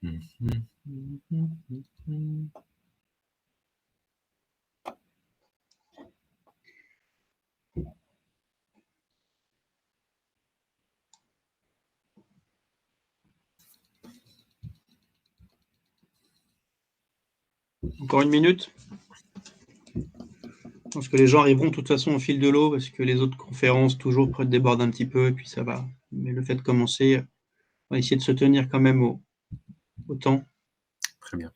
Encore une minute. Je pense que les gens arriveront de toute façon au fil de l'eau parce que les autres conférences toujours débordent un petit peu et puis ça va. Mais le fait de commencer, on va essayer de se tenir quand même au temps. Très bien.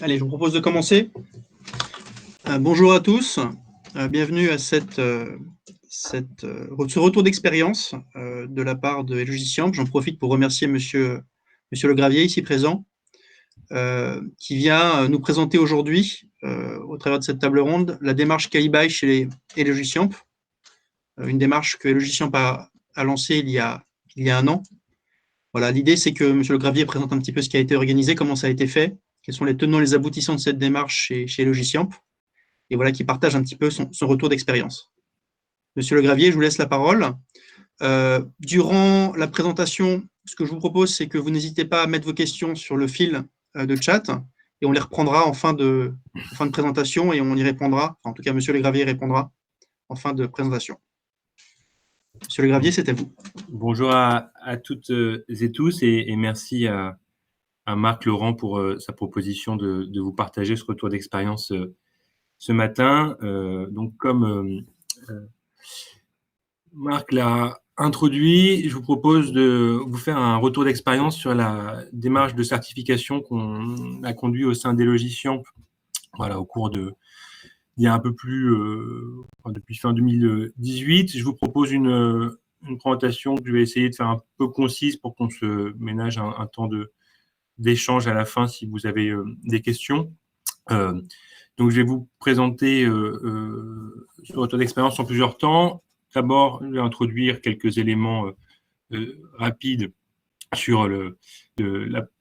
Allez, je vous propose de commencer. Bonjour à tous, bienvenue à ce retour d'expérience de la part de Logiciamp. J'en profite pour remercier Monsieur Le Gravier, ici présent, qui vient nous présenter aujourd'hui, au travers de cette table ronde, la démarche Kalibai chez Logiciamp, une démarche que Logiciamp a lancée il y a un an. Voilà, l'idée, c'est que Monsieur Le Gravier présente un petit peu ce qui a été organisé, comment ça a été fait, quels sont les tenants et les aboutissants de cette démarche chez Logiciamp, et voilà, qui partage un petit peu son retour d'expérience. Monsieur Le Gravier, je vous laisse la parole. Durant la présentation, ce que je vous propose, c'est que vous n'hésitez pas à mettre vos questions sur le fil de chat, et on les reprendra en fin de présentation, et on y répondra, enfin, en tout cas, Monsieur Le Gravier répondra en fin de présentation. Monsieur Le Gravier, c'est à vous. Bonjour à toutes et tous, et merci à Marc Laurent pour sa proposition de vous partager ce retour d'expérience ce matin. Donc, comme Marc l'a introduit, je vous propose de vous faire un retour d'expérience sur la démarche de certification qu'on a conduit au sein des Logiciamp, voilà, au cours il y a un peu plus, depuis fin 2018. Je vous propose une présentation que je vais essayer de faire un peu concise pour qu'on se ménage un temps d'échange à la fin si vous avez des questions. Donc, je vais vous présenter ce retour d'expérience en plusieurs temps. D'abord, je vais introduire quelques éléments rapides sur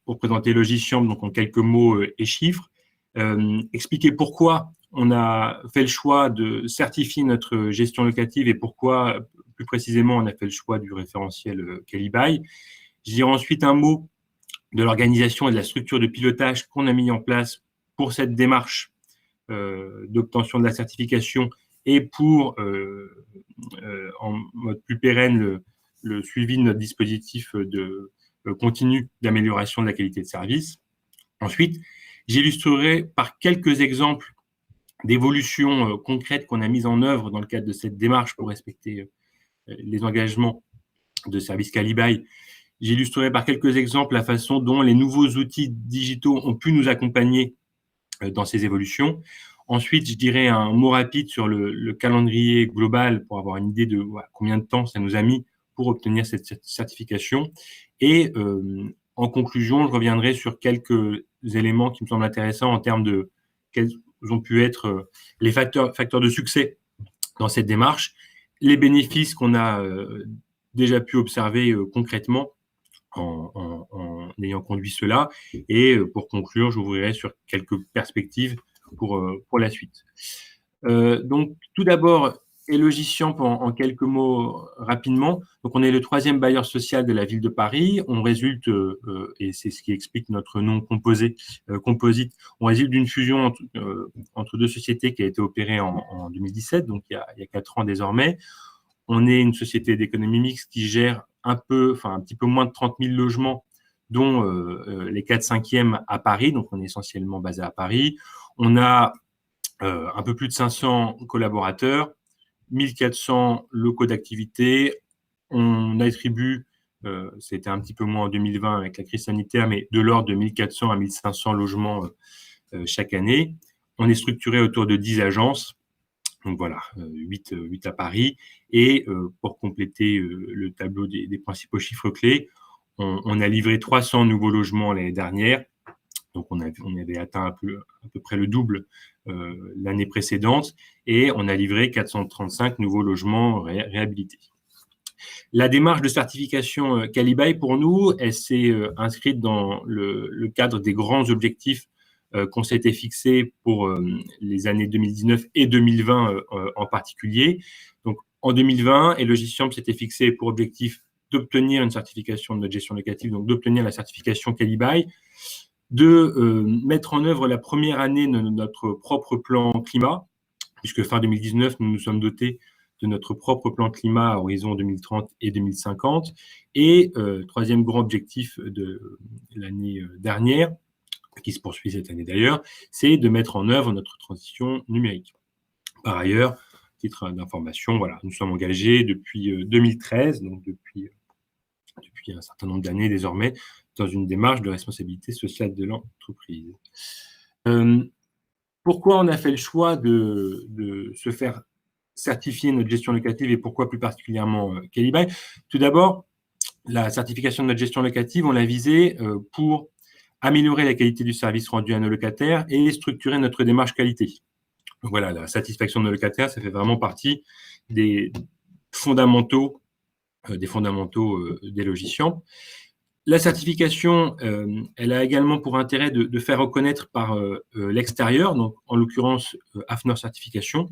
pour présenter Logiciamp, donc en quelques mots et chiffres. Expliquer pourquoi on a fait le choix de certifier notre gestion locative et pourquoi, plus précisément, on a fait le choix du référentiel Kalibai. Je dirai ensuite un mot de l'organisation et de la structure de pilotage qu'on a mis en place pour cette démarche d'obtention de la certification et pour, en mode plus pérenne, le suivi de notre dispositif continu d'amélioration de la qualité de service. Ensuite, j'illustrerai par quelques exemples d'évolutions concrètes qu'on a mises en œuvre dans le cadre de cette démarche pour respecter les engagements de service Kalibai. J'illustrerai par quelques exemples la façon dont les nouveaux outils digitaux ont pu nous accompagner dans ces évolutions. Ensuite, je dirais un mot rapide sur le calendrier global pour avoir une idée de combien de temps ça nous a mis pour obtenir cette certification. Et en conclusion, je reviendrai sur quelques éléments qui me semblent intéressants en termes de quels ont pu être les facteurs de succès dans cette démarche, les bénéfices qu'on a déjà pu observer concrètement en ayant conduit cela. Et pour conclure, j'ouvrirai sur quelques perspectives pour la suite. Donc, tout d'abord, Logiciamp en quelques mots rapidement. Donc, on est le 3e bailleur social de la ville de Paris. On résulte, et c'est ce qui explique notre nom composite, on résulte d'une fusion entre deux sociétés qui a été opérée en 2017, donc il y a 4 ans désormais. On est une société d'économie mixte qui gère un petit peu moins de 30 000 logements, dont les 4/5e à Paris. Donc, on est essentiellement basé à Paris. On a un peu plus de 500 collaborateurs, 1400 locaux d'activité. On attribue, c'était un petit peu moins en 2020 avec la crise sanitaire, mais de l'ordre de 1400 à 1500 logements chaque année. On est structuré autour de 10 agences Donc voilà, 8 à Paris. Et pour compléter le tableau des principaux chiffres clés, on a livré 300 nouveaux logements l'année dernière. Donc on avait atteint à peu près le double l'année précédente. Et on a livré 435 nouveaux logements réhabilités. La démarche de certification Qualibail, pour nous, elle s'est inscrite dans le cadre des grands objectifs qu'on s'était fixés pour les années 2019 et 2020 en particulier. Donc, en 2020, Logiciam s'était fixé pour objectif d'obtenir une certification de notre gestion locative, donc d'obtenir la certification Qualibail, de mettre en œuvre la première année de notre propre plan climat, puisque fin 2019, nous nous sommes dotés de notre propre plan climat à horizon 2030 et 2050. Et troisième grand objectif de l'année dernière, qui se poursuit cette année d'ailleurs, c'est de mettre en œuvre notre transition numérique. Par ailleurs, titre d'information, voilà, nous sommes engagés depuis 2013, donc depuis un certain nombre d'années désormais, dans une démarche de responsabilité sociale de l'entreprise. Pourquoi on a fait le choix de se faire certifier notre gestion locative et pourquoi plus particulièrement Qualibail? Tout d'abord, la certification de notre gestion locative, on l'a visée pour améliorer la qualité du service rendu à nos locataires et structurer notre démarche qualité. Donc voilà, la satisfaction de nos locataires, ça fait vraiment partie des fondamentaux des Logiciam. La certification, elle a également pour intérêt de faire reconnaître par l'extérieur, donc en l'occurrence AFNOR Certification,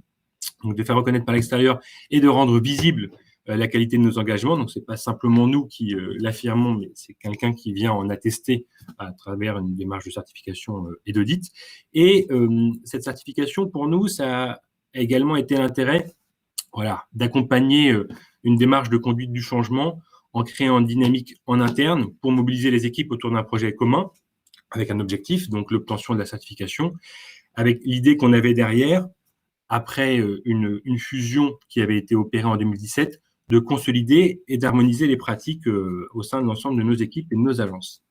donc de faire reconnaître par l'extérieur et de rendre visible la qualité de nos engagements. Donc, ce n'est pas simplement nous qui l'affirmons, mais c'est quelqu'un qui vient en attester à travers une démarche de certification et d'audit. Et cette certification, pour nous, ça a également été l'intérêt d'accompagner une démarche de conduite du changement en créant une dynamique en interne pour mobiliser les équipes autour d'un projet commun avec un objectif, donc l'obtention de la certification, avec l'idée qu'on avait derrière, après une fusion qui avait été opérée en 2017, de consolider et d'harmoniser les pratiques au sein de l'ensemble de nos équipes et de nos agences.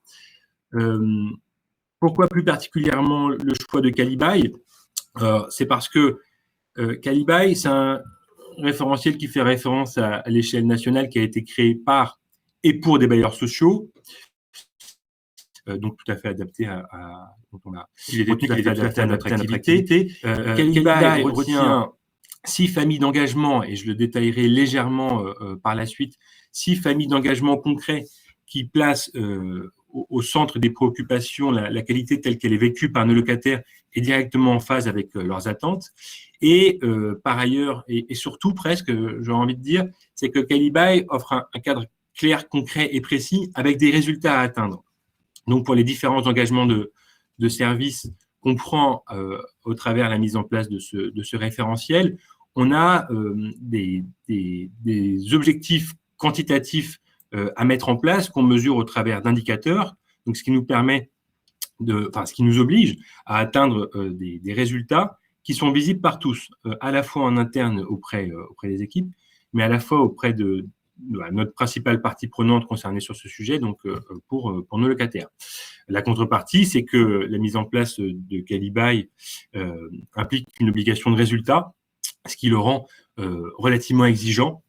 Pourquoi plus particulièrement le choix de Qualibail? C'est parce que Qualibail, c'est un référentiel qui fait référence à l'échelle nationale qui a été créé par et pour des bailleurs sociaux, donc tout à fait adapté à notre activité. Qualibail retient 6 familles d'engagement, et je le détaillerai légèrement par la suite, 6 familles d'engagement concrets qui placent au centre des préoccupations la qualité telle qu'elle est vécue par nos locataires et directement en phase avec leurs attentes. Et par ailleurs, et surtout presque, j'aurais envie de dire, c'est que Qualibail offre un cadre clair, concret et précis avec des résultats à atteindre. Donc, pour les différents engagements de service qu'on prend au travers de la mise en place de ce référentiel, on a des objectifs quantitatifs à mettre en place qu'on mesure au travers d'indicateurs, donc ce qui nous permet ce qui nous oblige à atteindre des résultats qui sont visibles par tous, à la fois en interne auprès des équipes, mais à la fois auprès de notre principale partie prenante concernée sur ce sujet, donc pour nos locataires. La contrepartie, c'est que la mise en place de Qualibail implique une obligation de résultat, ce qui le rend relativement exigeant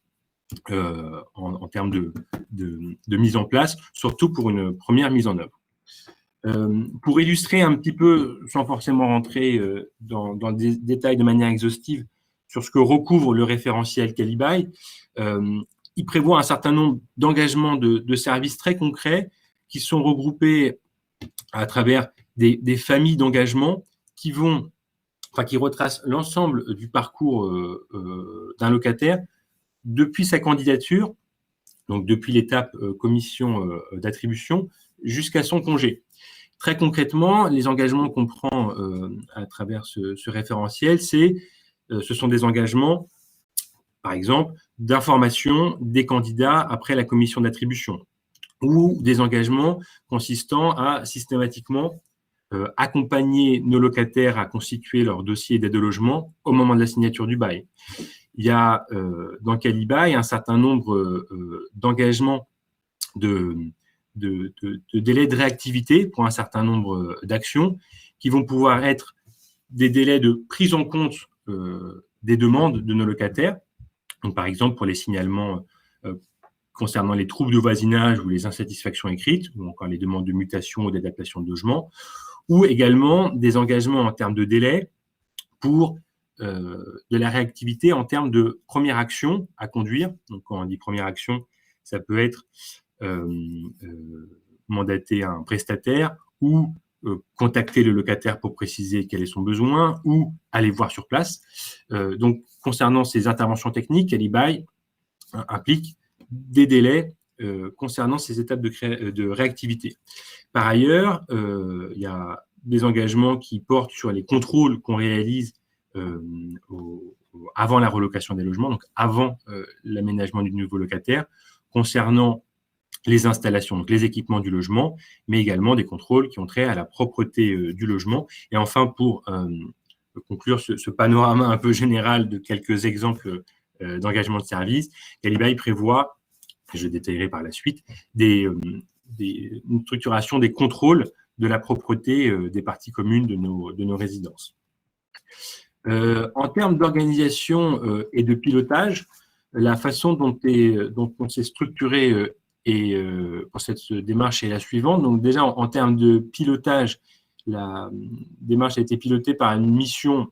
en termes de mise en place, surtout pour une première mise en œuvre. Pour illustrer un petit peu, sans forcément rentrer dans des détails de manière exhaustive sur ce que recouvre le référentiel Qualibail, il prévoit un certain nombre d'engagements de services très concrets qui sont regroupés à travers des familles d'engagements qui retracent l'ensemble du parcours d'un locataire depuis sa candidature, donc depuis l'étape commission d'attribution, jusqu'à son congé. Très concrètement, les engagements qu'on prend à travers ce référentiel, ce sont des engagements, par exemple, d'information des candidats après la commission d'attribution, ou des engagements consistant à systématiquement accompagner nos locataires à constituer leur dossier d'aide au logement au moment de la signature du bail. Il y a dans Qualibail un certain nombre d'engagements de délais de réactivité pour un certain nombre d'actions qui vont pouvoir être des délais de prise en compte des demandes de nos locataires. Donc, par exemple, pour les signalements concernant les troubles de voisinage ou les insatisfactions écrites, ou encore les demandes de mutation ou d'adaptation de logement, ou également des engagements en termes de délai pour de la réactivité en termes de première action à conduire. Donc, quand on dit première action, ça peut être mandater un prestataire ou contacter le locataire pour préciser quel est son besoin ou aller voir sur place. Donc, concernant ces interventions techniques, Calibaye implique des délais concernant ces étapes de réactivité. Par ailleurs, il y a des engagements qui portent sur les contrôles qu'on réalise avant la relocation des logements, donc avant l'aménagement du nouveau locataire, concernant les installations, donc les équipements du logement, mais également des contrôles qui ont trait à la propreté du logement. Et enfin, pour conclure ce panorama un peu général de quelques exemples d'engagement de service, Calibaye prévoit, je détaillerai par la suite, une structuration des contrôles de la propreté des parties communes de nos résidences. En termes d'organisation et de pilotage, la façon dont on s'est structuré pour cette démarche est la suivante. Donc déjà, en termes de pilotage, la démarche a été pilotée par une mission,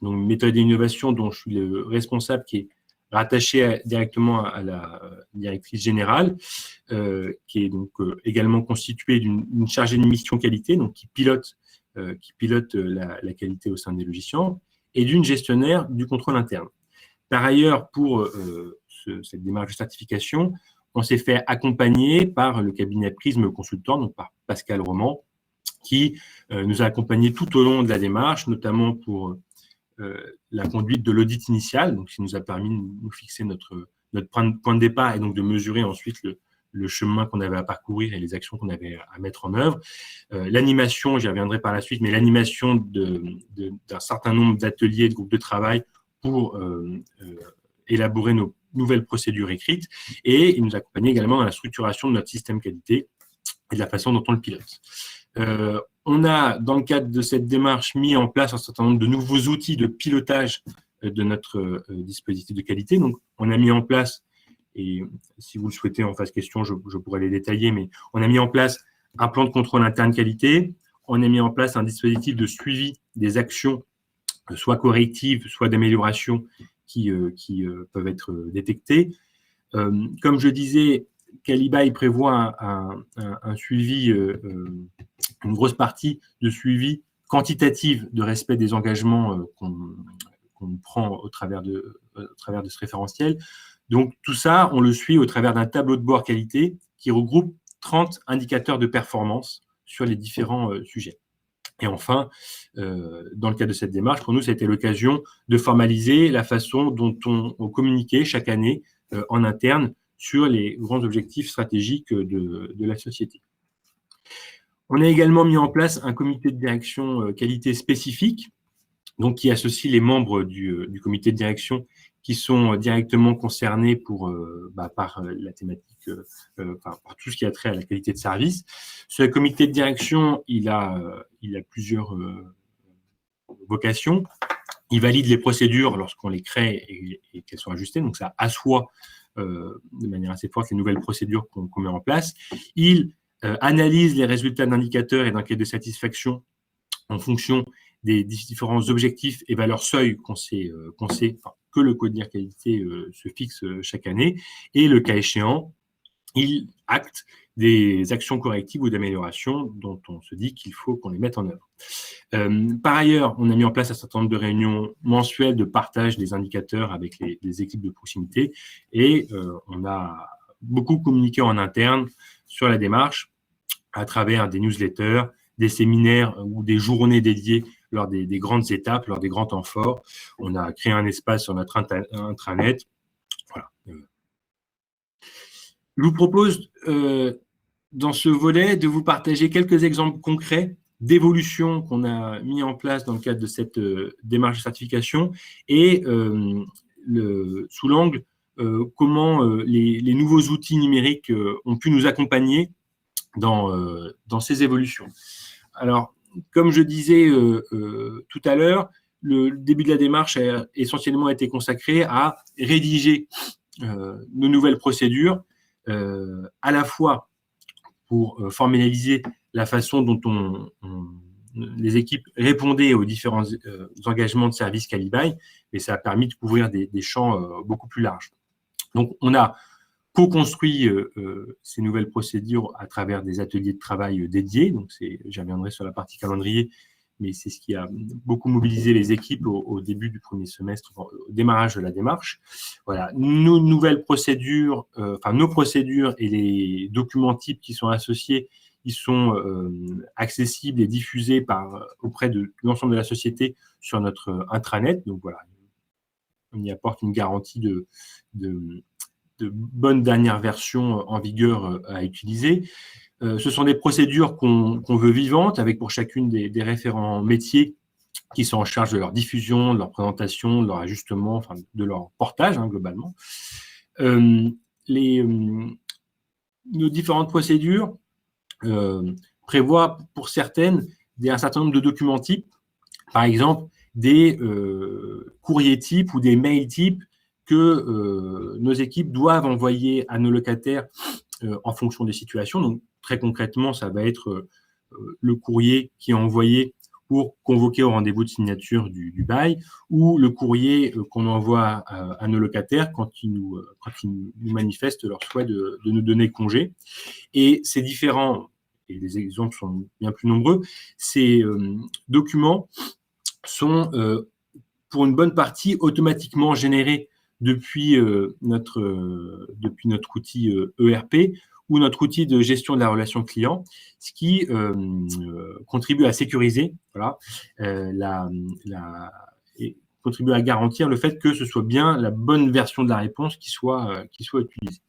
donc méthode et innovation, dont je suis le responsable, qui est rattaché directement à la directrice générale, qui est donc également constituée d'une chargée de mission qualité, donc qui pilote la qualité au sein des logiciels, et d'une gestionnaire du contrôle interne. Par ailleurs, pour cette démarche de certification, on s'est fait accompagner par le cabinet Prisme Consultant, donc par Pascal Roman, qui nous a accompagnés tout au long de la démarche, notamment pour la conduite de l'audit initial, donc qui nous a permis de nous fixer notre point de départ et donc de mesurer ensuite le chemin qu'on avait à parcourir et les actions qu'on avait à mettre en œuvre. L'animation, j'y reviendrai par la suite, mais l'animation d'un certain nombre d'ateliers, de groupes de travail pour élaborer nos nouvelles procédures écrites, et il nous accompagnait également dans la structuration de notre système qualité et de la façon dont on le pilote. On a, dans le cadre de cette démarche, mis en place un certain nombre de nouveaux outils de pilotage de notre dispositif de qualité. Donc, on a mis en place, et si vous le souhaitez en phase question, je pourrais les détailler, mais on a mis en place un plan de contrôle interne qualité, on a mis en place un dispositif de suivi des actions, soit correctives, soit d'amélioration, qui peuvent être détectées. Comme je disais, Calibaye prévoit un suivi, une grosse partie de suivi quantitatif de respect des engagements qu'on prend au travers de ce référentiel. Donc, tout ça, on le suit au travers d'un tableau de bord qualité qui regroupe 30 indicateurs de performance sur les différents sujets. Et enfin, dans le cadre de cette démarche, pour nous, ça a été l'occasion de formaliser la façon dont on communiquait chaque année en interne sur les grands objectifs stratégiques de la société. On a également mis en place un comité de direction qualité spécifique, donc qui associe les membres du comité de direction qui sont directement concernés par la thématique, par tout ce qui a trait à la qualité de service. Ce comité de direction, il a plusieurs vocations. Il valide les procédures lorsqu'on les crée et qu'elles sont ajustées, donc ça assoit de manière assez forte les nouvelles procédures qu'on met en place. Il analyse les résultats d'indicateurs et d'enquêtes de satisfaction en fonction des différents objectifs et valeurs seuils que le codir qualité se fixe chaque année. Et le cas échéant, il acte des actions correctives ou d'amélioration dont on se dit qu'il faut qu'on les mette en œuvre. Par ailleurs, on a mis en place un certain nombre de réunions mensuelles de partage des indicateurs avec les équipes de proximité et on a beaucoup communiqué en interne sur la démarche à travers des newsletters, des séminaires ou des journées dédiées lors des grandes étapes, lors des grands temps forts. On a créé un espace sur notre intranet. Voilà. Je vous propose, dans ce volet, de vous partager quelques exemples concrets d'évolutions qu'on a mis en place dans le cadre de cette démarche de certification et sous l'angle comment les nouveaux outils numériques ont pu nous accompagner dans ces évolutions. Alors, comme je disais tout à l'heure, le début de la démarche a essentiellement été consacré à rédiger nos nouvelles procédures, à la fois pour formaliser la façon dont les équipes répondaient aux différents engagements de service Calibaye, et ça a permis de couvrir des champs beaucoup plus larges. Donc, on a co-construit ces nouvelles procédures à travers des ateliers de travail dédiés. Donc, j'y reviendrai sur la partie calendrier, mais c'est ce qui a beaucoup mobilisé les équipes au début du premier semestre, au démarrage de la démarche. Voilà, nos nouvelles procédures, nos procédures et les documents types qui sont associés, ils sont accessibles et diffusés auprès de l'ensemble de la société sur notre intranet. Donc voilà, on y apporte une garantie de bonne dernière version en vigueur à utiliser. Ce sont des procédures qu'on veut vivantes, avec pour chacune des référents métiers qui sont en charge de leur diffusion, de leur présentation, de leur ajustement, enfin de leur portage globalement. Nos différentes procédures prévoient pour certaines un certain nombre de documents types, par exemple des courriers types ou des mails types que nos équipes doivent envoyer à nos locataires en fonction des situations. Donc, très concrètement, ça va être le courrier qui est envoyé pour convoquer au rendez-vous de signature du bail, ou le courrier qu'on envoie à nos locataires quand ils nous manifestent leur souhait de nous donner congé. Et ces différents, et les exemples sont bien plus nombreux, ces documents sont pour une bonne partie automatiquement générés depuis notre outil ERP ou notre outil de gestion de la relation client, ce qui contribue à sécuriser, et contribue à garantir le fait que ce soit bien la bonne version de la réponse qui soit utilisée.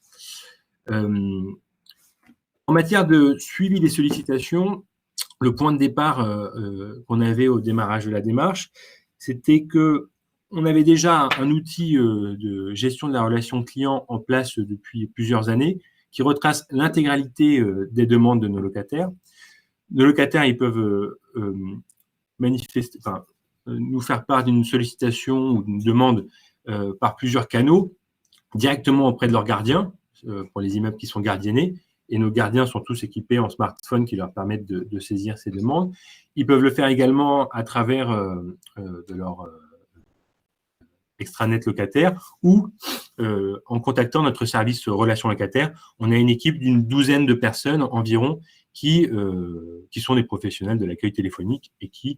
En matière de suivi des sollicitations, le point de départ qu'on avait au démarrage de la démarche, c'était qu'on avait déjà un outil de gestion de la relation client en place depuis plusieurs années qui retrace l'intégralité des demandes de nos locataires. Nos locataires, ils peuvent nous faire part d'une sollicitation ou d'une demande par plusieurs canaux, directement auprès de leurs gardiens, pour les immeubles qui sont gardiennés. Et nos gardiens sont tous équipés en smartphone qui leur permettent de saisir ces demandes. Ils peuvent le faire également à travers de leur extranet locataire ou en contactant notre service relations locataires. On a une équipe d'une douzaine de personnes environ qui sont des professionnels de l'accueil téléphonique et qui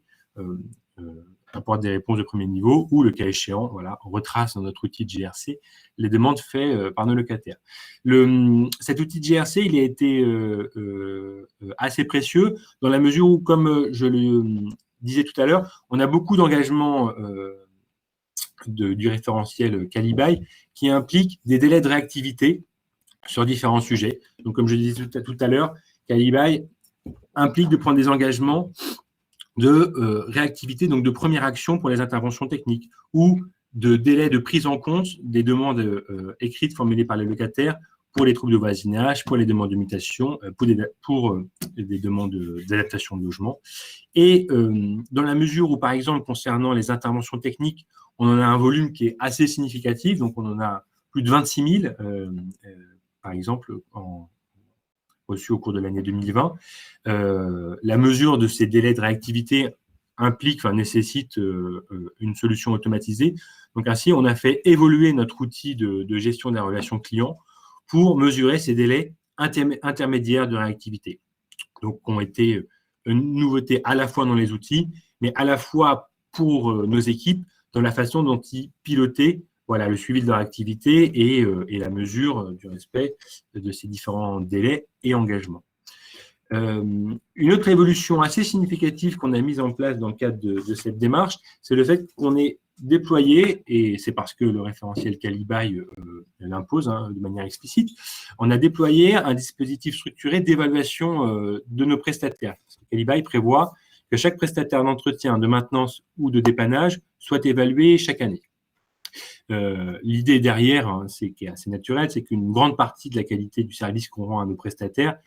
apportent des réponses de premier niveau ou, le cas échéant, on retrace dans notre outil de GRC les demandes faites par nos locataires. Cet outil de GRC, il a été assez précieux dans la mesure où, comme je le disais tout à l'heure, on a beaucoup d'engagements du référentiel Calibaye qui implique des délais de réactivité sur différents sujets. Donc, comme je disais tout à l'heure, Calibaye implique de prendre des engagements de réactivité, donc de première action pour les interventions techniques, ou de délai de prise en compte des demandes écrites formulées par les locataires pour les troubles de voisinage, pour les demandes de mutation, pour des demandes d'adaptation de logement. Et dans la mesure où, par exemple, concernant les interventions techniques, on en a un volume qui est assez significatif, donc on en a plus de 26 000, par exemple, reçus au cours de l'année 2020. La mesure de ces délais de réactivité nécessite une solution automatisée. Donc ainsi, on a fait évoluer notre outil de gestion de la relation client pour mesurer ces délais intermédiaires de réactivité. Donc, ont été une nouveauté à la fois dans les outils, mais à la fois pour nos équipes dans la façon dont ils pilotaient le suivi de leur activité et la mesure du respect de ces différents délais et engagements. Une autre évolution assez significative qu'on a mise en place dans le cadre de cette démarche, c'est le fait qu'on ait déployé, et c'est parce que le référentiel Calibaye l'impose de manière explicite, on a déployé un dispositif structuré d'évaluation de nos prestataires. Calibaye prévoit que chaque prestataire d'entretien, de maintenance ou de dépannage soit évalué chaque année. L'idée derrière, qui est assez naturelle, c'est qu'une grande partie de la qualité du service qu'on rend à nos prestataires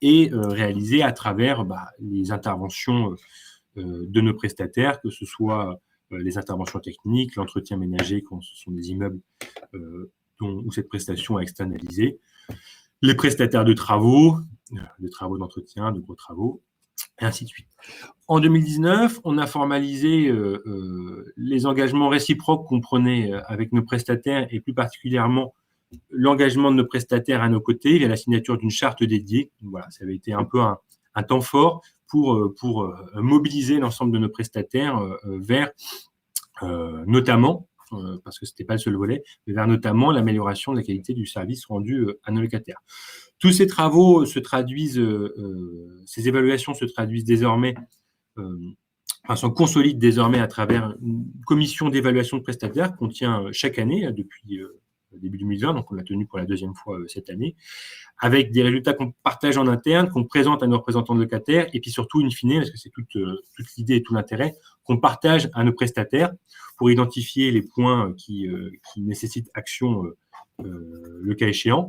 est réalisée à travers les interventions de nos prestataires, que ce soit les interventions techniques, l'entretien ménager quand ce sont des immeubles où cette prestation est externalisée, les prestataires de travaux d'entretien, de gros travaux, et ainsi de suite. En 2019, on a formalisé les engagements réciproques qu'on prenait avec nos prestataires et plus particulièrement l'engagement de nos prestataires à nos côtés via la signature d'une charte dédiée. Voilà, ça avait été un peu un temps fort pour mobiliser l'ensemble de nos prestataires vers notamment, parce que ce n'était pas le seul volet, mais vers notamment l'amélioration de la qualité du service rendu à nos locataires. Tous ces travaux se traduisent, ces évaluations se traduisent désormais, sont consolidées désormais à travers une commission d'évaluation de prestataires qu'on tient chaque année depuis début 2020, donc on l'a tenu pour la deuxième fois cette année, avec des résultats qu'on partage en interne, qu'on présente à nos représentants de locataires, et puis surtout, in fine, parce que c'est toute l'idée et tout l'intérêt, qu'on partage à nos prestataires pour identifier les points qui nécessitent action le cas échéant.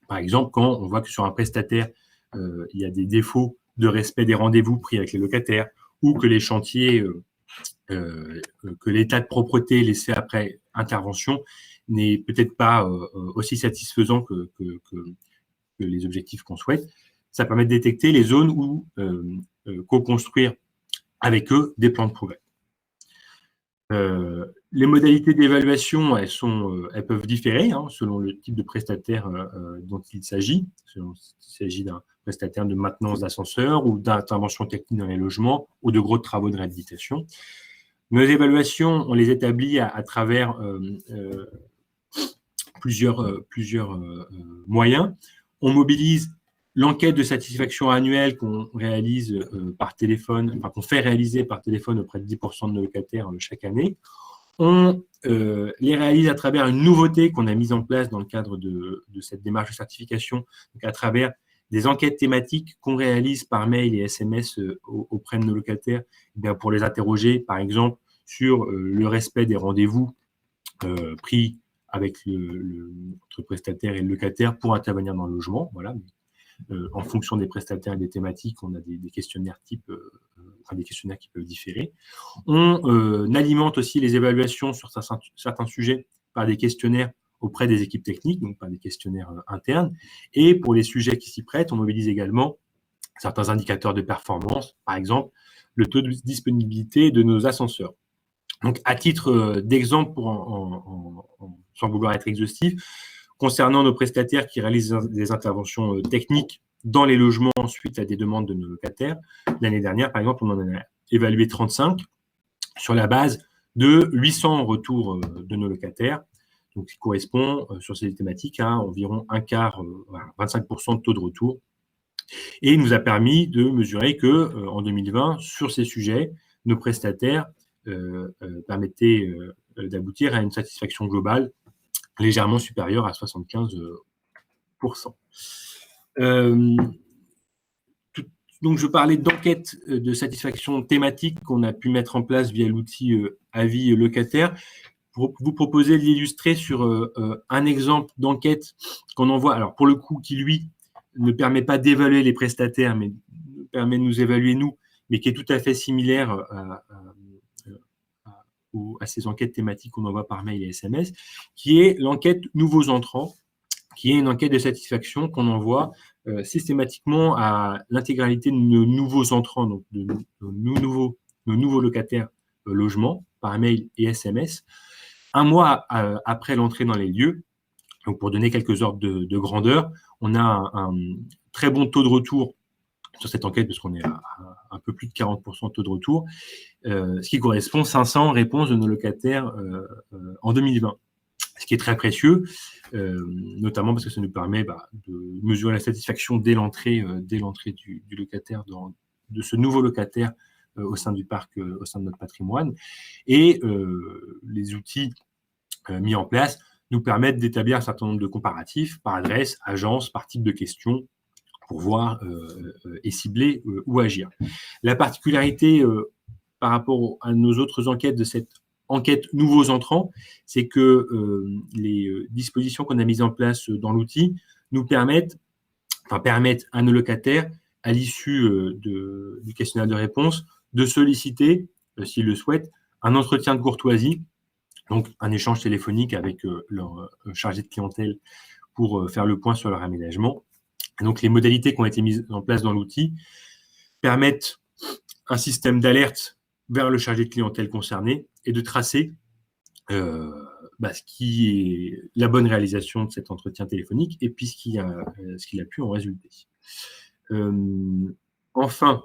Par exemple, quand on voit que sur un prestataire, il y a des défauts de respect des rendez-vous pris avec les locataires, ou que les chantiers, que l'état de propreté laissé après intervention n'est peut-être pas aussi satisfaisant que les objectifs qu'on souhaite. Ça permet de détecter les zones où co-construire avec eux des plans de progrès. Les modalités d'évaluation, elles peuvent différer selon le type de prestataire dont il s'agit. S'il s'agit d'un prestataire de maintenance d'ascenseur ou d'intervention technique dans les logements ou de gros travaux de réhabilitation. Nos évaluations, on les établit à travers plusieurs moyens. On mobilise l'enquête de satisfaction annuelle qu'on réalise par téléphone, qu'on fait réaliser par téléphone auprès de 10% de nos locataires chaque année. On les réalise à travers une nouveauté qu'on a mise en place dans le cadre de cette démarche de certification, donc à travers des enquêtes thématiques qu'on réalise par mail et SMS auprès de nos locataires, pour les interroger, par exemple, sur le respect des rendez-vous pris avec notre prestataire et le locataire pour intervenir dans le logement. Voilà. En fonction des prestataires et des thématiques, on a des questionnaires type, des questionnaires qui peuvent différer. On alimente aussi les évaluations sur certains sujets par des questionnaires auprès des équipes techniques, donc par des questionnaires internes. Et pour les sujets qui s'y prêtent, on mobilise également certains indicateurs de performance, par exemple le taux de disponibilité de nos ascenseurs. Donc, à titre d'exemple, sans vouloir être exhaustif, concernant nos prestataires qui réalisent des interventions techniques dans les logements suite à des demandes de nos locataires, l'année dernière, par exemple, on en a évalué 35 sur la base de 800 retours de nos locataires, donc qui correspond sur ces thématiques à environ un quart, 25% de taux de retour. Et il nous a permis de mesurer qu'en 2020, sur ces sujets, nos prestataires permettaient d'aboutir à une satisfaction globale légèrement supérieure à 75%. Donc, je parlais d'enquête de satisfaction thématique qu'on a pu mettre en place via l'outil avis locataire. Pour vous proposer de l'illustrer sur un exemple d'enquête qu'on envoie, alors pour le coup, qui lui ne permet pas d'évaluer les prestataires, mais permet de nous évaluer nous, mais qui est tout à fait similaire à ces enquêtes thématiques qu'on envoie par mail et SMS, qui est l'enquête nouveaux entrants, qui est une enquête de satisfaction qu'on envoie systématiquement à l'intégralité de nos nouveaux entrants, donc de nos nouveaux locataires logements, par mail et SMS, un mois après l'entrée dans les lieux. Donc, pour donner quelques ordres de grandeur, on a un très bon taux de retour sur cette enquête, parce qu'on est à un peu plus de 40% de taux de retour, ce qui correspond à 500 réponses de nos locataires en 2020. Ce qui est très précieux, notamment parce que ça nous permet de mesurer la satisfaction dès l'entrée du locataire, de ce nouveau locataire au sein du parc, au sein de notre patrimoine. Et les outils mis en place nous permettent d'établir un certain nombre de comparatifs par adresse, agence, par type de question, pour voir et cibler ou agir. La particularité par rapport à nos autres enquêtes de cette enquête nouveaux entrants, c'est que les dispositions qu'on a mises en place dans l'outil nous permettent à nos locataires, à l'issue du questionnaire de réponse, de solliciter, s'ils le souhaitent, un entretien de courtoisie, donc un échange téléphonique avec leur chargé de clientèle pour faire le point sur leur aménagement. Et donc, les modalités qui ont été mises en place dans l'outil permettent un système d'alerte vers le chargé de clientèle concerné et de tracer ce qui est la bonne réalisation de cet entretien téléphonique et puis ce qu'il a pu en résulter. Enfin,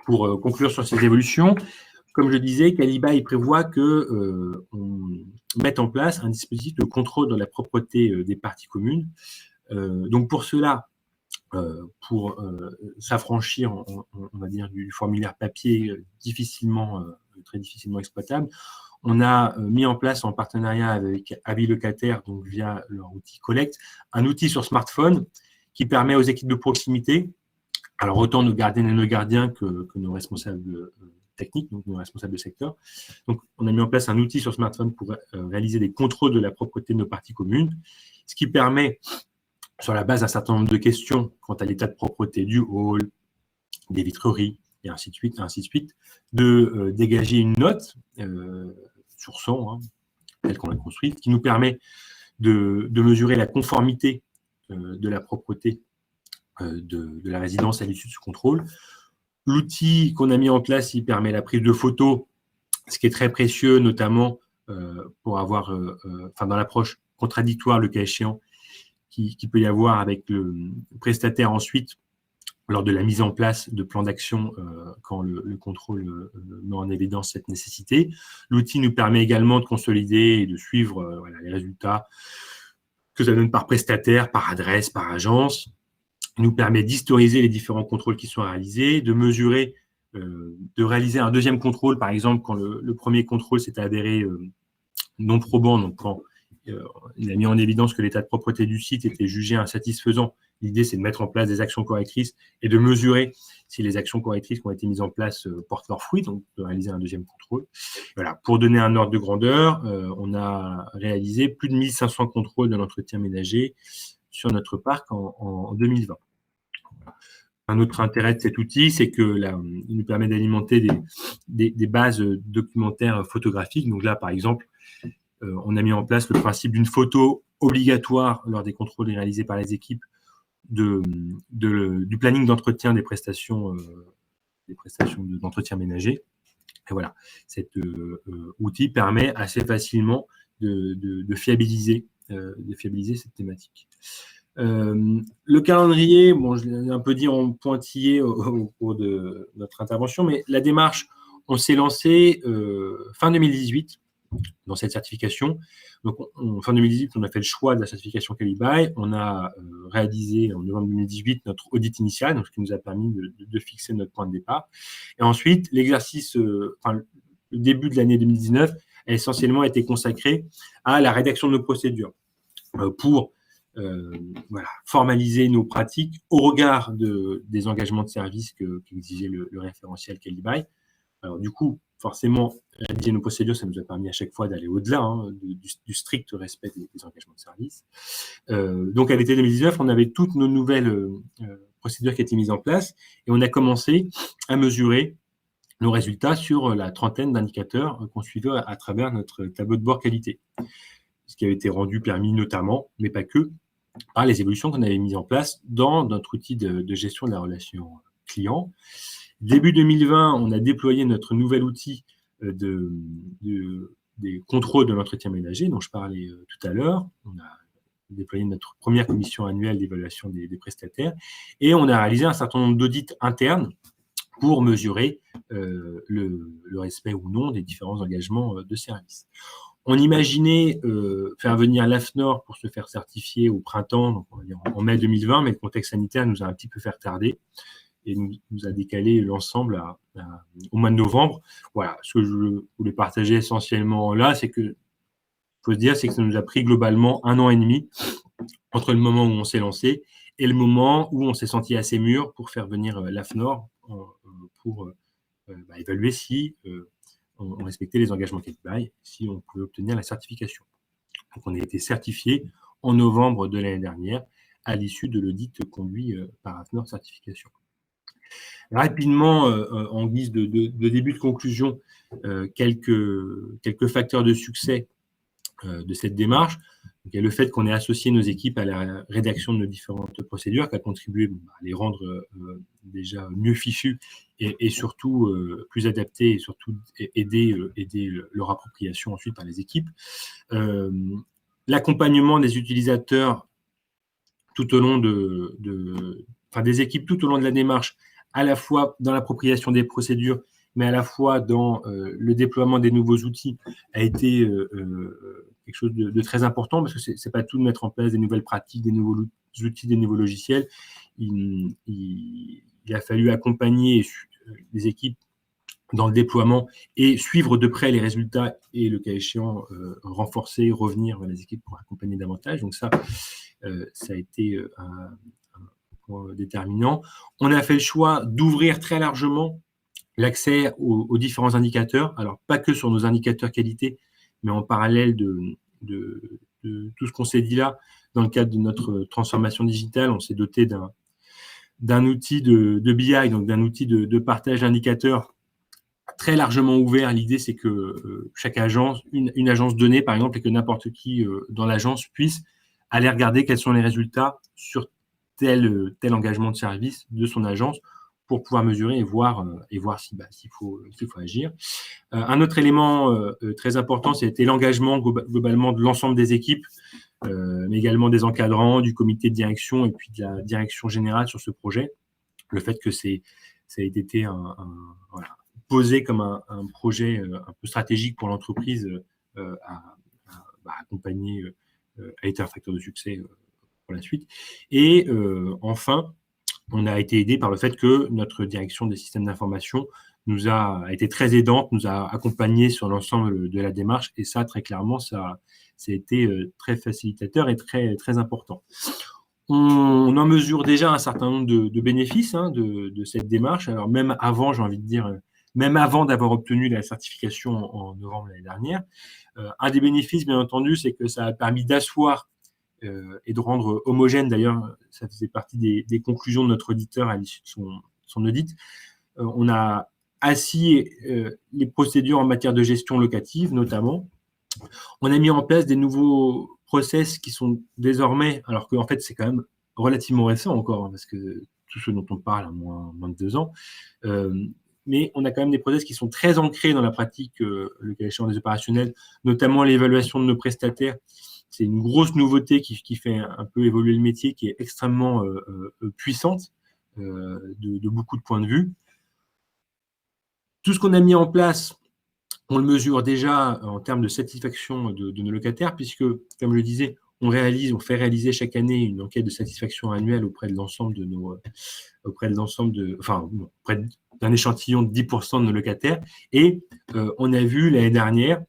pour conclure sur ces évolutions, comme je disais, Caliba prévoit qu'on mette en place un dispositif de contrôle de la propreté des parties communes. Donc pour cela, pour s'affranchir, on va dire, du formulaire papier très difficilement exploitable, on a mis en place en partenariat avec Avis Locataire, donc via leur outil Collect, un outil sur smartphone qui permet aux équipes de proximité, alors autant nos gardiennes et nos gardiens que nos responsables techniques, donc nos responsables de secteur. Donc, on a mis en place un outil sur smartphone pour réaliser des contrôles de la propreté de nos parties communes, ce qui permet, sur la base d'un certain nombre de questions quant à l'état de propreté du hall, des vitreries, et ainsi de suite, de dégager une note sur 100, telle qu'on l'a construite, qui nous permet de mesurer la conformité de la propreté de la résidence à l'issue de ce contrôle. L'outil qu'on a mis en place, il permet la prise de photos, ce qui est très précieux, notamment pour avoir, dans l'approche contradictoire, le cas échéant, qui peut y avoir avec le prestataire ensuite, lors de la mise en place de plans d'action quand le contrôle met en évidence cette nécessité. L'outil nous permet également de consolider et de suivre les résultats que ça donne par prestataire, par adresse, par agence. Il nous permet d'historiser les différents contrôles qui sont réalisés, de mesurer, de réaliser un deuxième contrôle, par exemple, quand le premier contrôle s'est avéré non probant, donc quand il a mis en évidence que l'état de propreté du site était jugé insatisfaisant. L'idée, c'est de mettre en place des actions correctrices et de mesurer si les actions correctrices qui ont été mises en place portent leurs fruits, donc de réaliser un deuxième contrôle. Voilà. Pour donner un ordre de grandeur, on a réalisé plus de 1500 contrôles de l'entretien ménager sur notre parc en 2020. Un autre intérêt de cet outil, c'est qu'il nous permet d'alimenter des bases documentaires photographiques. Donc là, par exemple, on a mis en place le principe d'une photo obligatoire lors des contrôles réalisés par les équipes du planning d'entretien des prestations d'entretien ménager. Et voilà, cet outil permet assez facilement de fiabiliser cette thématique. Le calendrier, je l'ai un peu dit en pointillé au cours de notre intervention, mais la démarche, on s'est lancé fin 2018 dans cette certification. Donc, fin 2018, on a fait le choix de la certification Caliba. On a réalisé en novembre 2018 notre audit initial, donc ce qui nous a permis de fixer notre point de départ. Et ensuite, l'exercice, le début de l'année 2019 a essentiellement été consacré à la rédaction de nos procédures pour formaliser nos pratiques au regard des engagements de service qu'exigeait le référentiel Caliba. Alors, du coup, forcément, rédiger nos procédures, ça nous a permis à chaque fois d'aller au-delà du strict respect des engagements de service. Donc, à l'été 2019, on avait toutes nos nouvelles procédures qui étaient mises en place et on a commencé à mesurer nos résultats sur la trentaine d'indicateurs qu'on suivait à travers notre tableau de bord qualité. Ce qui avait été permis notamment, mais pas que, par les évolutions qu'on avait mises en place dans notre outil de gestion de la relation client. Début 2020, on a déployé notre nouvel outil des contrôles de l'entretien ménager, dont je parlais tout à l'heure. On a déployé notre première commission annuelle d'évaluation des prestataires et on a réalisé un certain nombre d'audits internes pour mesurer le respect ou non des différents engagements de service. On imaginait faire venir l'AFNOR pour se faire certifier au printemps, donc on va dire en mai 2020, mais le contexte sanitaire nous a un petit peu fait retarder et nous a décalé l'ensemble au mois de novembre. Voilà, ce que je voulais partager essentiellement là, c'est que faut se dire, c'est que ça nous a pris globalement 1 an et demi entre le moment où on s'est lancé et le moment où on s'est senti assez mûr pour faire venir l'AFNOR pour évaluer si on respectait les engagements Caliba, si on pouvait obtenir la certification. Donc, on a été certifié en novembre de l'année dernière à l'issue de l'audit conduit par AFNOR Certification. Rapidement, en guise de début de conclusion, quelques facteurs de succès de cette démarche. Donc, il y a le fait qu'on ait associé nos équipes à la rédaction de nos différentes procédures, qui a contribué à les rendre déjà mieux fichues et surtout plus adaptées et surtout aider leur appropriation ensuite par les équipes. L'accompagnement des utilisateurs tout au long des équipes tout au long de la démarche, à la fois dans l'appropriation des procédures, mais à la fois dans le déploiement des nouveaux outils, a été quelque chose de très important, parce que c'est pas tout de mettre en place des nouvelles pratiques, des nouveaux outils, des nouveaux logiciels. Il a fallu accompagner les équipes dans le déploiement et suivre de près les résultats et, le cas échéant, renforcer, revenir vers les équipes pour accompagner davantage. Donc ça a été un point déterminant. On a fait le choix d'ouvrir très largement l'accès aux différents indicateurs, alors pas que sur nos indicateurs qualité, mais en parallèle de tout ce qu'on s'est dit là. Dans le cadre de notre transformation digitale, on s'est doté d'un outil de BI, donc d'un outil de partage d'indicateurs très largement ouvert. L'idée, c'est que chaque agence, une agence donnée, par exemple, et que n'importe qui dans l'agence puisse aller regarder quels sont les résultats sur tel engagement de service de son agence, pour pouvoir mesurer et voir s'il faut agir. Un autre élément très important, c'était l'engagement globalement de l'ensemble des équipes, mais également des encadrants, du comité de direction et puis de la direction générale sur ce projet. Le fait que ça a été posé comme un projet un peu stratégique pour l'entreprise à accompagner a été un facteur de succès pour la suite. Et enfin, on a été aidé par le fait que notre direction des systèmes d'information a été très aidante, nous a accompagnés sur l'ensemble de la démarche, et ça, très clairement, ça a été très facilitateur et très, très important. On en mesure déjà un certain nombre de bénéfices de cette démarche. Alors même avant, j'ai envie de dire, même avant d'avoir obtenu la certification en novembre l'année dernière, un des bénéfices, bien entendu, c'est que ça a permis d'asseoir et de rendre homogène. D'ailleurs, ça faisait partie des conclusions de notre auditeur à l'issue de son audit. On a assis les procédures en matière de gestion locative, notamment. On a mis en place des nouveaux process qui sont désormais, alors qu'en fait, c'est quand même relativement récent encore, parce que tout ce dont on parle a moins de 2 ans, mais on a quand même des process qui sont très ancrés dans la pratique, le cas échéant des opérationnels, notamment l'évaluation de nos prestataires. C'est une grosse nouveauté qui fait un peu évoluer le métier, qui est extrêmement puissante de beaucoup de points de vue. Tout ce qu'on a mis en place, on le mesure déjà en termes de satisfaction de nos locataires, puisque, comme je le disais, on fait réaliser chaque année une enquête de satisfaction annuelle auprès d'un échantillon de 10% de nos locataires. Et on a vu l'année dernière,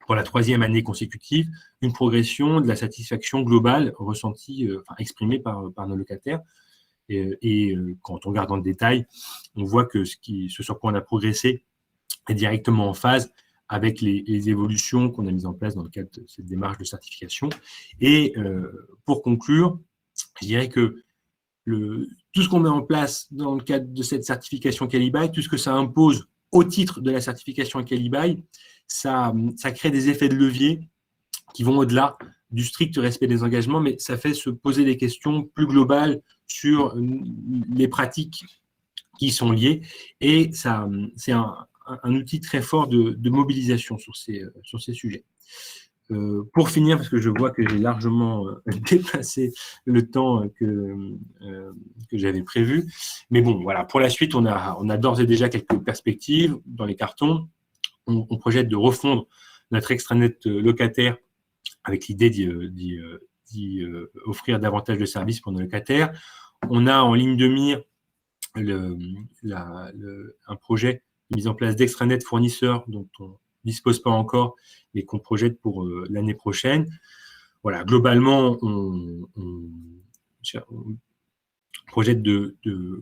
pour la 3e année consécutive, une progression de la satisfaction globale ressentie, exprimée par nos locataires. Et quand on regarde dans le détail, on voit que ce sur quoi on a progressé est directement en phase avec les évolutions qu'on a mises en place dans le cadre de cette démarche de certification. Et pour conclure, je dirais que tout ce qu'on met en place dans le cadre de cette certification Qualibuy, tout ce que ça impose au titre de la certification Qualibuy, ça crée des effets de levier qui vont au-delà du strict respect des engagements, mais ça fait se poser des questions plus globales sur les pratiques qui sont liées, et c'est un outil très fort de mobilisation sur ces sujets. Pour finir, parce que je vois que j'ai largement dépassé le temps que j'avais prévu, mais bon, voilà, pour la suite, on a d'ores et déjà quelques perspectives dans les cartons. On projette de refondre notre extranet locataire avec l'idée d'y offrir davantage de services pour nos locataires. On a en ligne de mire un projet de mise en place d'extranet fournisseurs dont on ne dispose pas encore, mais qu'on projette pour l'année prochaine. Voilà, globalement, on projette de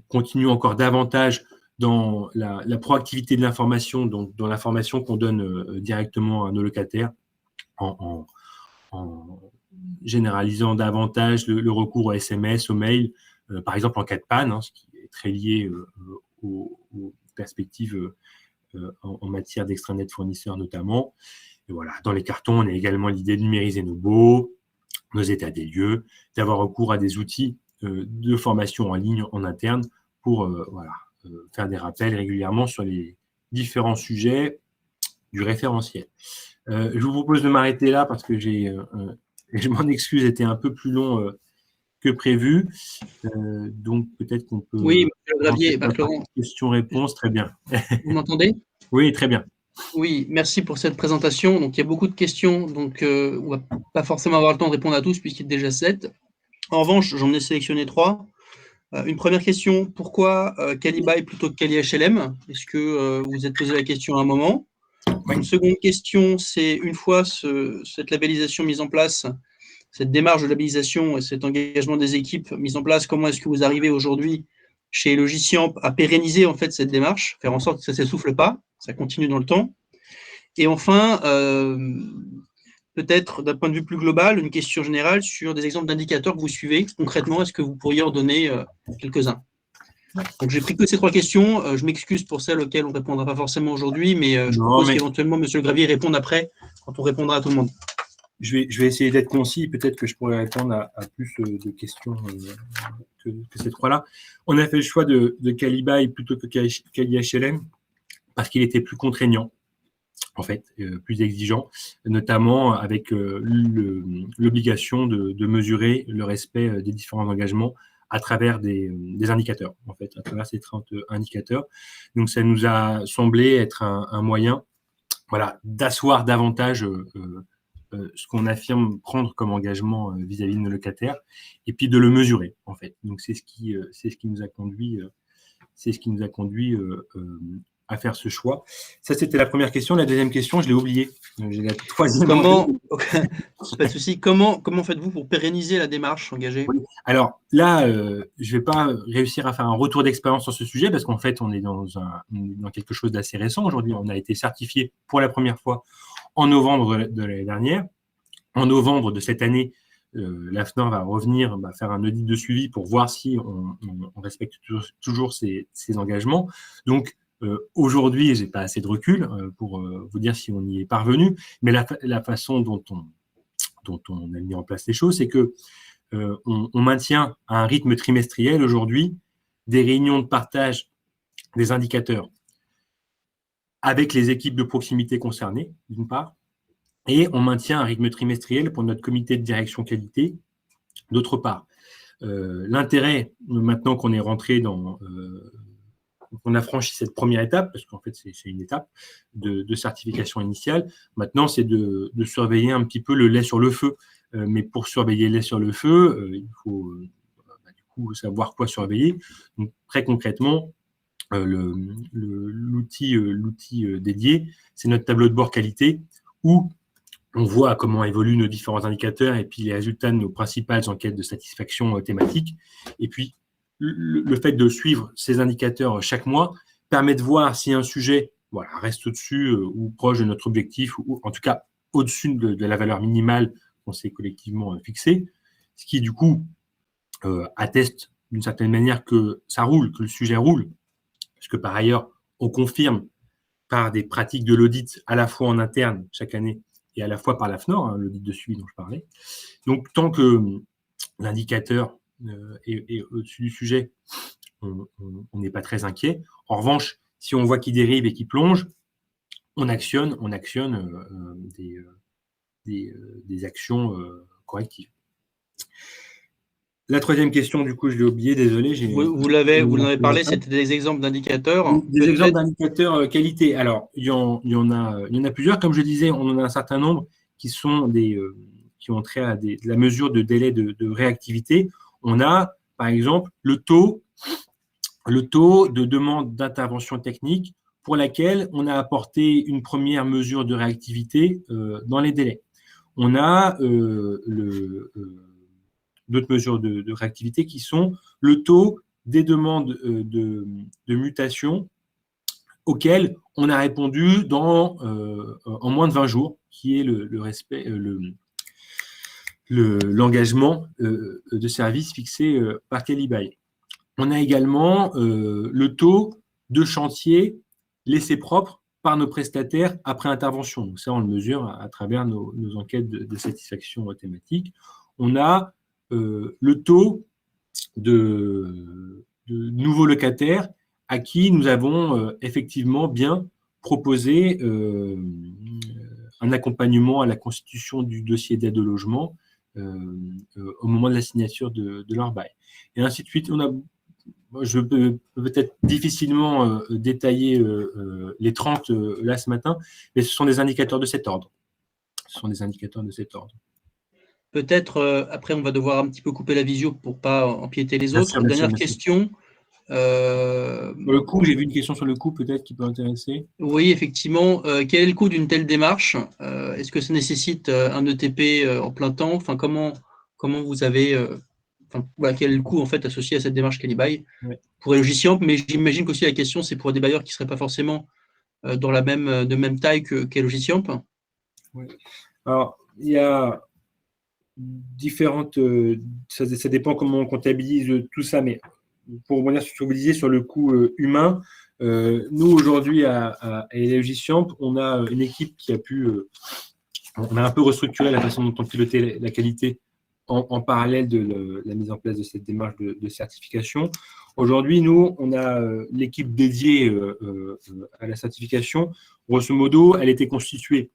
continuer encore davantage dans la proactivité de l'information, donc dans l'information qu'on donne directement à nos locataires, en généralisant davantage le recours au SMS, au mail, par exemple en cas de panne, ce qui très lié aux perspectives en matière d'extranet fournisseurs notamment. Et voilà, dans les cartons, on a également l'idée de numériser nos baux, nos états des lieux, d'avoir recours à des outils de formation en ligne, en interne, pour faire des rappels régulièrement sur les différents sujets du référentiel. Je vous propose de m'arrêter là parce que je m'en excuse, était un peu plus long que prévu. Donc, peut-être qu'on peut… Oui, monsieur Gravier, Question-réponse, très bien. Vous m'entendez? Oui, très bien. Oui, merci pour cette présentation. Donc, il y a beaucoup de questions, donc on va pas forcément avoir le temps de répondre à tous puisqu'il est déjà 7. En revanche, j'en ai sélectionné 3. Une première question, pourquoi Calibuy plutôt que CaliHLM? Est-ce que vous vous êtes posé la question à un moment? Oui. Une seconde question, c'est une fois cette labellisation mise en place, cette démarche de labellisation et cet engagement des équipes mise en place, comment est-ce que vous arrivez aujourd'hui chez Logiciamp à pérenniser en fait cette démarche, faire en sorte que ça ne s'essouffle pas, ça continue dans le temps? Et enfin, peut-être d'un point de vue plus global, une question générale sur des exemples d'indicateurs que vous suivez concrètement. Est-ce que vous pourriez en donner quelques-uns? Donc, j'ai pris que ces 3 questions. Je m'excuse pour celles auxquelles on ne répondra pas forcément aujourd'hui, mais je propose qu'éventuellement, M. Le Gravier réponde après, quand on répondra à tout le monde. Je vais essayer d'être concis. Peut-être que je pourrais répondre à plus de questions que ces 3-là. On a fait le choix de Calibuy plutôt que CaliHLM parce qu'il était plus contraignant, en fait, plus exigeant, notamment avec l'obligation de mesurer le respect des différents engagements à travers des indicateurs, en fait, à travers ces 30 indicateurs. Donc, ça nous a semblé être un moyen d'asseoir davantage ce qu'on affirme prendre comme engagement vis-à-vis de nos locataires, et puis de le mesurer, en fait. Donc, c'est ce qui nous a conduit à faire ce choix. Ça, c'était la première question. La deuxième question, je l'ai oubliée. J'ai la troisième. Pas de souci. Comment faites-vous pour pérenniser la démarche engagée? Oui. Alors là, je ne vais pas réussir à faire un retour d'expérience sur ce sujet parce qu'en fait, on est dans quelque chose d'assez récent. Aujourd'hui, on a été certifié pour la première fois en novembre de l'année dernière. En novembre de cette année, l'AFNOR va revenir faire un audit de suivi pour voir si on respecte toujours ces engagements. Donc, aujourd'hui, je n'ai pas assez de recul pour vous dire si on y est parvenu, mais la façon dont on a mis en place les choses, c'est que on maintient à un rythme trimestriel aujourd'hui des réunions de partage des indicateurs avec les équipes de proximité concernées, d'une part, et on maintient un rythme trimestriel pour notre comité de direction qualité, d'autre part. L'intérêt, maintenant qu'on est rentré on a franchi cette première étape, parce qu'en fait, c'est une étape de certification initiale. Maintenant, c'est de surveiller un petit peu le lait sur le feu. Mais pour surveiller le lait sur le feu, il faut du coup savoir quoi surveiller. Donc, très concrètement, l'outil dédié, c'est notre tableau de bord qualité où on voit comment évoluent nos différents indicateurs et puis les résultats de nos principales enquêtes de satisfaction thématiques. Et puis, le fait de suivre ces indicateurs chaque mois permet de voir si un sujet reste au-dessus ou proche de notre objectif, ou en tout cas au-dessus de la valeur minimale qu'on s'est collectivement fixée, ce qui, du coup, atteste d'une certaine manière que ça roule, que le sujet roule, parce que par ailleurs, on confirme par des pratiques de l'audit à la fois en interne chaque année et à la fois par l'AFNOR, l'audit de suivi dont je parlais. Donc, tant que l'indicateur est au-dessus du sujet, on n'est pas très inquiet. En revanche, si on voit qu'il dérive et qu'il plonge, on actionne des actions correctives. La troisième question, du coup, je l'ai oubliée, désolé. Vous en avez parlé, c'était des exemples d'indicateurs. Des exemples d'indicateurs qualité. Alors, il y en a plusieurs. Comme je disais, on en a un certain nombre qui sont qui ont trait à de la mesure de délai de réactivité. On a, par exemple, le taux de demande d'intervention technique pour laquelle on a apporté une première mesure de réactivité dans les délais. On a d'autres mesures de réactivité qui sont le taux des demandes de mutation auxquelles on a répondu en moins de 20 jours, qui est l'engagement de service fixé par Calibuy. on a également le taux de chantier laissé propre par nos prestataires après intervention. Donc ça, on le mesure à travers nos enquêtes de satisfaction thématique. On a le taux de nouveaux locataires à qui nous avons effectivement bien proposé un accompagnement à la constitution du dossier d'aide au logement au moment de la signature de leur bail. Et ainsi de suite. Je peux peut-être difficilement détailler les 30 là ce matin, mais ce sont des indicateurs de cet ordre. Ce sont des indicateurs de cet ordre. Peut-être, après, on va devoir un petit peu couper la visio pour ne pas empiéter les autres. Bien sûr, Dernière bien sûr. question. Sur le coût, j'ai vu une question sur le coût peut-être qui peut intéresser. Oui, effectivement. Quel est le coût d'une telle démarche? Est-ce que ça nécessite un ETP en plein temps? Enfin, comment vous avez, voilà, quel est le coût en fait associé à cette démarche Qualibail pour Logiciamp? Mais j'imagine qu'aussi la question, c'est pour des bailleurs qui ne seraient pas forcément de même taille qu'est Logiciamp. Oui. Alors, il y a différentes. Ça dépend comment on comptabilise tout ça, mais pour revenir sur ce que vous disiez sur le coût humain, nous aujourd'hui à Logiciamp, on a une équipe qui a pu. On a un peu restructuré la façon dont on pilotait la qualité en parallèle de la mise en place de cette démarche de certification. Aujourd'hui, nous, on a l'équipe dédiée à la certification. Grosso modo, elle était constituée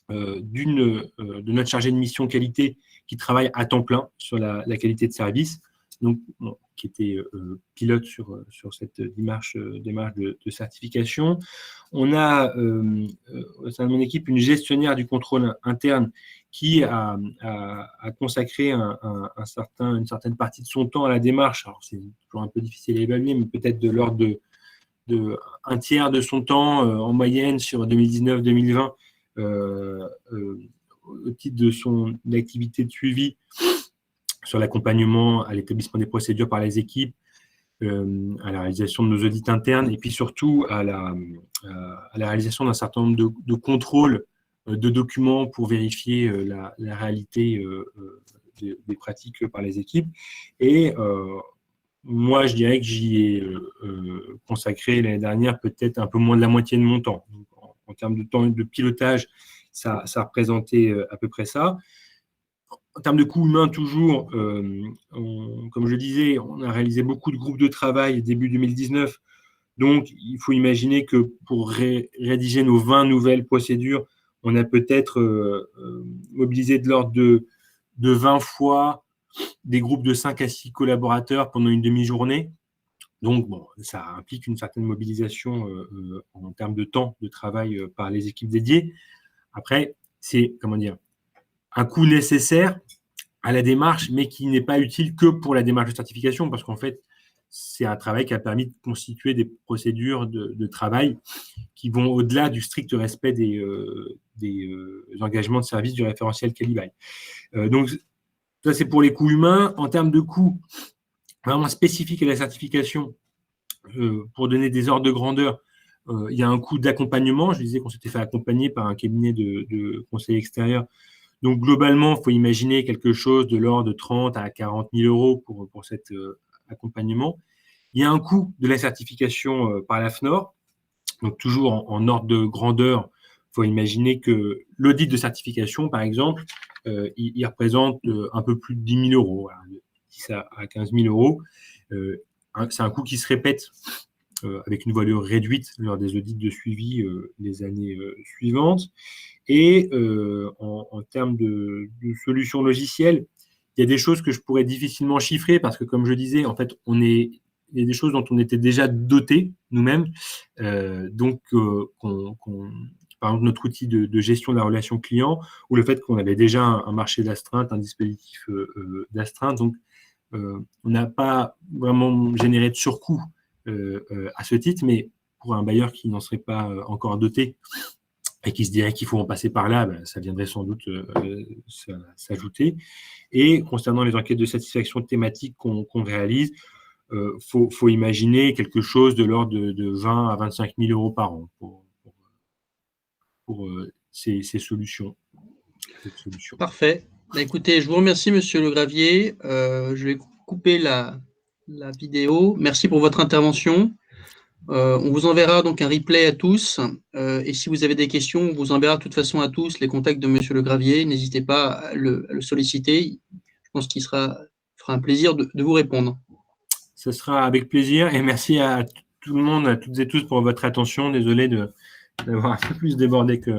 de notre chargé de mission qualité qui travaille à temps plein sur la qualité de service, donc, qui était pilote sur cette démarche de certification. On a au sein de mon équipe une gestionnaire du contrôle interne qui a consacré une certaine partie de son temps à la démarche. Alors, c'est toujours un peu difficile à évaluer, mais peut-être de l'ordre de un tiers de son temps en moyenne sur 2019-2020 au titre de son activité de suivi sur l'accompagnement à l'établissement des procédures par les équipes, à la réalisation de nos audits internes et puis surtout à la réalisation d'un certain nombre de contrôles de documents pour vérifier la réalité des pratiques par les équipes. Et moi, je dirais que j'y ai consacré l'année dernière peut-être un peu moins de la moitié de mon temps. Donc, en termes de temps de pilotage, ça représentait à peu près ça. En termes de coûts humains, toujours, comme je disais, on a réalisé beaucoup de groupes de travail début 2019. Donc, il faut imaginer que pour rédiger nos 20 nouvelles procédures, on a peut-être mobilisé de l'ordre de 20 fois des groupes de 5 à 6 collaborateurs pendant une demi-journée. Donc, bon, ça implique une certaine mobilisation en termes de temps de travail par les équipes dédiées. Après, c'est, comment dire, un coût nécessaire à la démarche, mais qui n'est pas utile que pour la démarche de certification, parce qu'en fait, c'est un travail qui a permis de constituer des procédures de travail qui vont au-delà du strict respect des engagements de service du référentiel Qualibail. Donc, ça, c'est pour les coûts humains. En termes de coûts vraiment spécifiques à la certification, pour donner des ordres de grandeur, il y a un coût d'accompagnement. Je disais qu'on s'était fait accompagner par un cabinet de conseil extérieur. Donc, globalement, il faut imaginer quelque chose de l'ordre de 30 à 40 000 euros pour cet accompagnement. Il y a un coût de la certification par l'AFNOR. Donc, toujours en ordre de grandeur, il faut imaginer que l'audit de certification, par exemple, il représente un peu plus de 10 000 euros, voilà, de 10 à 15 000 euros. C'est un coût qui se répète avec une valeur réduite lors des audits de suivi les années suivantes. Et en termes de solutions logicielles, il y a des choses que je pourrais difficilement chiffrer parce que, comme je disais, en fait, il y a des choses dont on était déjà dotés nous-mêmes. Donc, par exemple, notre outil de gestion de la relation client ou le fait qu'on avait déjà un marché d'astreinte, un dispositif d'astreinte. Donc, on n'a pas vraiment généré de surcoût à ce titre, mais pour un bailleur qui n'en serait pas encore doté et qui se dirait qu'il faut en passer par là, ça viendrait sans doute s'ajouter. Et concernant les enquêtes de satisfaction thématique qu'on réalise, faut imaginer quelque chose de l'ordre de 20 à 25 000 euros par an pour ces solutions. Parfait. Écoutez, je vous remercie, Monsieur Le Gravier. Je vais couper la la vidéo. Merci pour votre intervention. On vous enverra donc un replay à tous. Et si vous avez des questions, on vous enverra de toute façon à tous les contacts de Monsieur Le Gravier. N'hésitez pas à le solliciter. Je pense qu'il fera un plaisir de vous répondre. Ce sera avec plaisir et merci à tout le monde, à toutes et tous pour votre attention. Désolé d'avoir un peu plus débordé que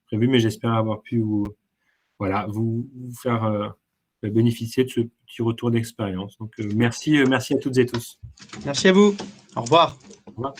prévu, mais j'espère avoir pu vous faire bénéficier de ce petit retour d'expérience. Donc, merci à toutes et tous. Merci à vous. Au revoir. Au revoir.